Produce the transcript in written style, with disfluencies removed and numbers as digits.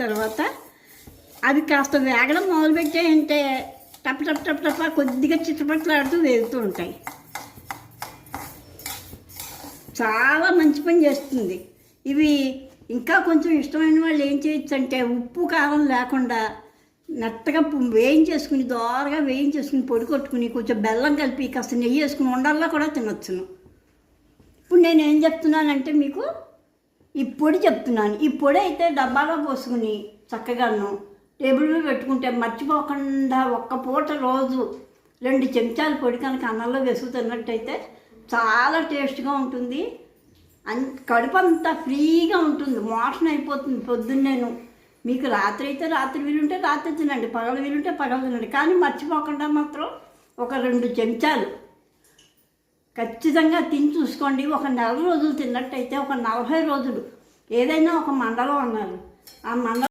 తర్వాత అవి కాస్త వేగడం మొదలుపెట్టాయంటే టప్ టప్ టప్ టప్ కొద్దిగా చిట్టపట్లాడుతూ వేగుతూ ఉంటాయి. చాలా మంచి పని చేస్తుంది. ఇవి ఇంకా కొంచెం ఇష్టమైన వాళ్ళు ఏం చేయొచ్చు అంటే ఉప్పు కారం లేకుండా మెత్తగా వేయించేసుకుని దోరగా వేయించేసుకుని పొడి కొట్టుకుని కొంచెం బెల్లం కలిపి కాస్త నెయ్యి వేసుకుని ఉండల్లా కూడా తినొచ్చును. ఇప్పుడు నేను ఏం చెప్తున్నానంటే మీకు ఈ పొడి చెప్తున్నాను. ఈ పొడి అయితే డబ్బాలో పోసుకుని చక్కగాను టేబుల్ మీద పెట్టుకుంటే మర్చిపోకుండా ఒక్క పూట రోజు 2 చెంచాల పొడి కనుక అన్నంలో వేసుకు తిన్నట్టయితే చాలా టేస్ట్గా ఉంటుంది. కడుపు అంతా ఫ్రీగా ఉంటుంది, మోషన్ అయిపోతుంది పొద్దున్నేను. మీకు రాత్రి అయితే రాత్రి వీలుంటే రాత్రి తినండి, పగలు వీలుంటే పగలు తినండి. కానీ మర్చిపోకుండా మాత్రం ఒక 2 చెంచాలు ఖచ్చితంగా తిని చూసుకోండి. ఒక 4 రోజులు తిన్నట్టయితే ఒక 40 రోజులు ఏదైనా ఒక మండలం అన్నారు. ఆ మండలం